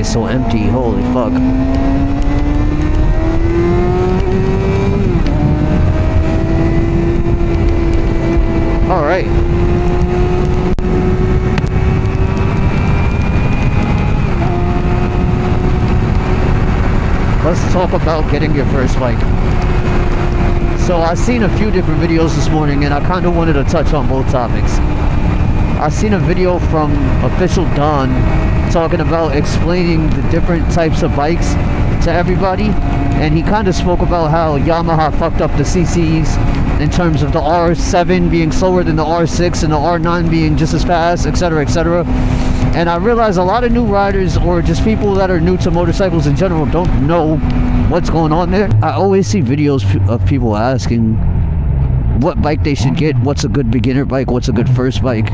place so empty. Holy fuck. Alright. Let's talk about getting your first bike. So I've seen a few different videos this morning and I kind of wanted to touch on both topics. I've seen a video from Official Don talking about explaining the different types of bikes to everybody, and he kind of spoke about how Yamaha fucked up the CCs in terms of the R7 being slower than the R6 and the R9 being just as fast, etc, etc. And I realize a lot of new riders or just people that are new to motorcycles in general don't know what's going on there. I always see videos of people asking what bike they should get, what's a good beginner bike, what's a good first bike.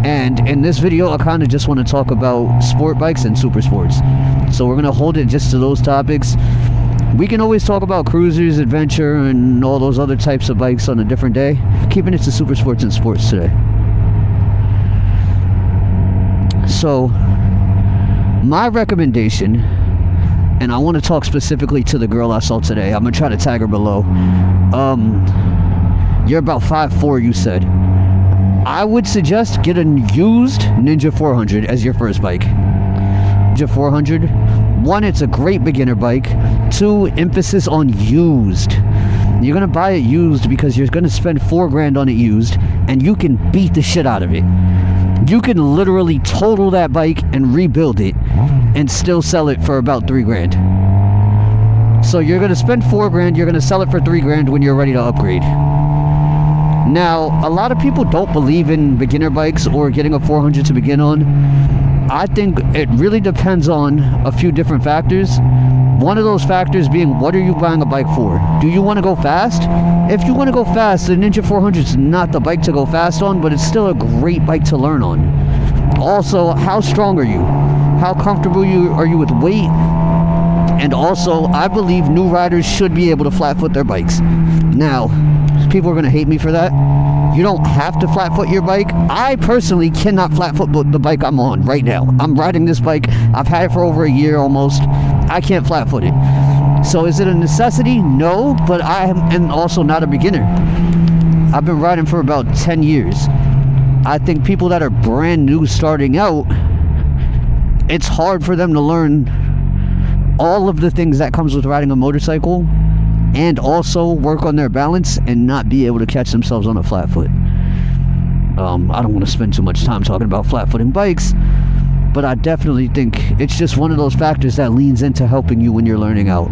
And in this video, I kind of just want to talk about sport bikes and super sports. So we're going to hold it just to those topics. We can always talk about cruisers, adventure, and all those other types of bikes on a different day. Keeping it to super sports and sports today. So, my recommendation, and I want to talk specifically to the girl I saw today. I'm going to try to tag her below. You're about 5'4", you said. I would suggest get a used Ninja 400 as your first bike. Ninja 400, one, it's a great beginner bike. Two, emphasis on used. You're gonna buy it used because you're gonna spend $4 grand on it used, and you can beat the shit out of it. You can literally total that bike and rebuild it and still sell it for about $3 grand. So you're gonna spend $4 grand, you're gonna sell it for $3 grand when you're ready to upgrade. Now, a lot of people don't believe in beginner bikes or getting a 400 to begin on. I think it really depends on a few different factors. One of those factors being, what are you buying a bike for? Do you want to go fast? If you want to go fast, the Ninja 400 is not the bike to go fast on, but it's still a great bike to learn on. Also, how strong are you? How comfortable are you with weight? And also, I believe new riders should be able to flat foot their bikes. Now, people are going to hate me for that. You don't have to flat foot your bike. I personally cannot flat foot the bike I'm on right now. I'm riding this bike. I've had it for over a year almost. I can't flat foot it. So is it a necessity? No, but I am also not a beginner. I've been riding for about 10 years. I think people that are brand new starting out, it's hard for them to learn all of the things that comes with riding a motorcycle and also work on their balance and not be able to catch themselves on a flat foot. I don't want to spend too much time talking about flat footing bikes, but I definitely think it's just one of those factors that leans into helping you when you're learning out.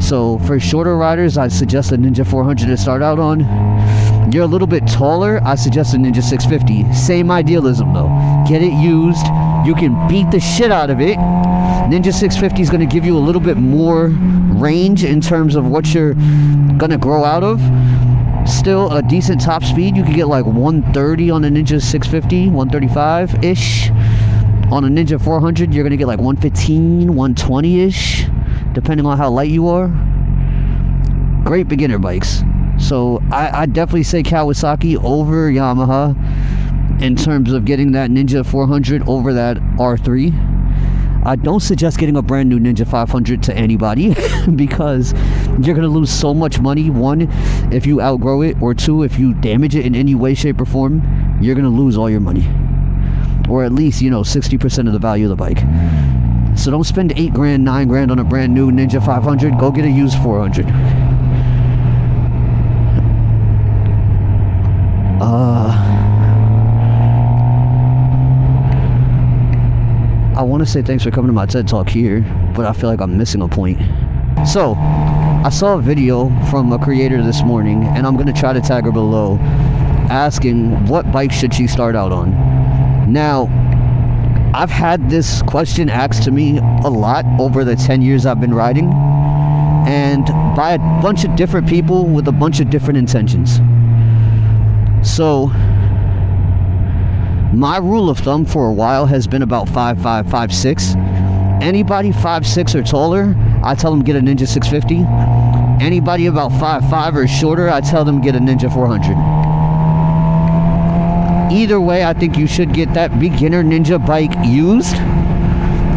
So for shorter riders, I'd suggest a Ninja 400 to start out on. You're a little bit taller, I suggest a Ninja 650. Same idealism though. Get it used. You can beat the shit out of it. Ninja 650 is going to give you a little bit more range in terms of what you're going to grow out of. Still a decent top speed. You can get like 130 on a Ninja 650, 135-ish. On a Ninja 400, you're going to get like 115, 120-ish, depending on how light you are. Great beginner bikes. So I definitely say Kawasaki over Yamaha in terms of getting that Ninja 400 over that R3. I don't suggest getting a brand new Ninja 500 to anybody because you're going to lose so much money. One, if you outgrow it, or two, if you damage it in any way, shape, or form, you're going to lose all your money. Or at least, 60% of the value of the bike. So don't spend 8 grand, 9 grand on a brand new Ninja 500. Go get a used 400. I want to say thanks for coming to my TED Talk here, but I feel like I'm missing a point. So, I saw a video from a creator this morning, and I'm going to try to tag her below, asking what bike should she start out on. Now, I've had this question asked to me a lot over the 10 years I've been riding, and by a bunch of different people with a bunch of different intentions. So, my rule of thumb for a while has been about 5'5", 5'6". Anybody 5'6" or taller, I tell them get a Ninja 650. Anybody about 5'5" or shorter, I tell them get a Ninja 400. Either way, I think you should get that beginner Ninja bike used.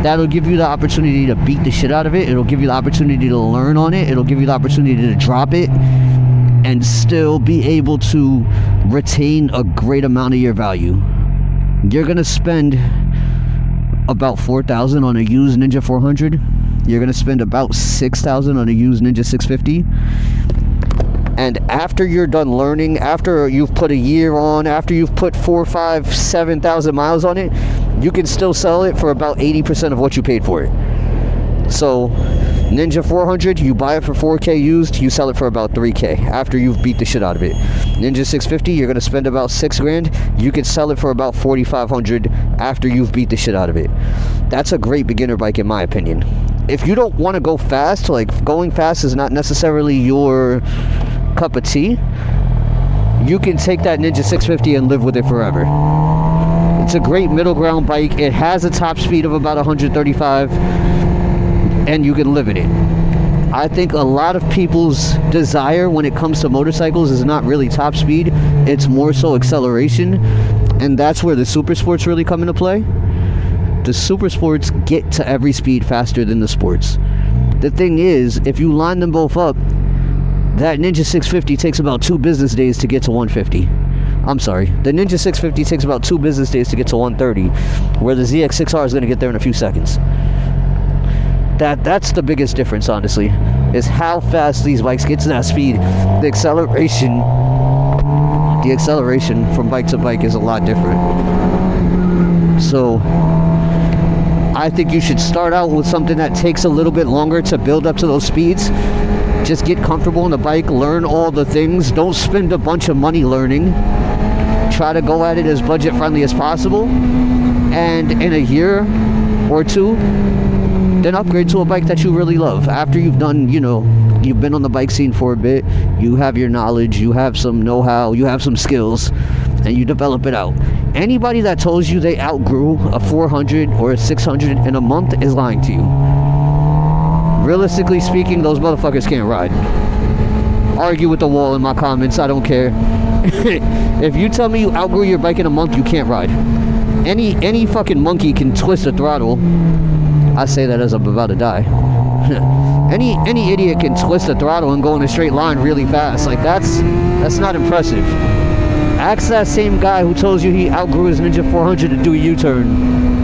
That'll give you the opportunity to beat the shit out of it. It'll give you the opportunity to learn on it. It'll give you the opportunity to drop it and still be able to retain a great amount of your value. You're gonna spend about $4,000 on a used Ninja 400. You're gonna spend about $6,000 on a used Ninja 650. And after you're done learning, after you've put a year on, after you've put 4, 5, 7,000 miles on it, you can still sell it for about 80% of what you paid for it. So Ninja 400, you buy it for 4K used, you sell it for about 3K after you've beat the shit out of it. Ninja 650, you're gonna spend about $6,000, you can sell it for about $4,500 after you've beat the shit out of it. That's a great beginner bike in my opinion. If you don't want to go fast, like going fast is not necessarily your cup of tea, you can take that Ninja 650 and live with it forever. It's a great middle ground bike. It has a top speed of about 135 and you can live in it. I think a lot of people's desire when it comes to motorcycles is not really top speed, it's more so acceleration, and that's where the super sports really come into play. The super sports get to every speed faster than the sports. The thing is, if you line them both up, that Ninja 650 takes about 2 business days to get to 150. I'm sorry, the Ninja 650 takes about 2 business days to get to 130, where the ZX6R is going to get there in a few seconds. That's the biggest difference, honestly, is how fast these bikes get to that speed. The acceleration from bike to bike is a lot different. So I think you should start out with something that takes a little bit longer to build up to those speeds. Just get comfortable on the bike, learn all the things. Don't spend a bunch of money learning. Try to go at it as budget friendly as possible. And in a year or two, then upgrade to a bike that you really love. After you've done, you've been on the bike scene for a bit, you have your knowledge, you have some know-how, you have some skills, and you develop it out. Anybody that tells you they outgrew a 400 or a 600 in a month is lying to you. Realistically speaking, those motherfuckers can't ride. Argue with the wall in my comments, I don't care. If you tell me you outgrew your bike in a month, you can't ride. Any fucking monkey can twist a throttle. I say that as I'm about to die. Any idiot can twist a throttle and go in a straight line really fast. Like that's not impressive. Ask that same guy who tells you he outgrew his Ninja 400 to do a U-turn.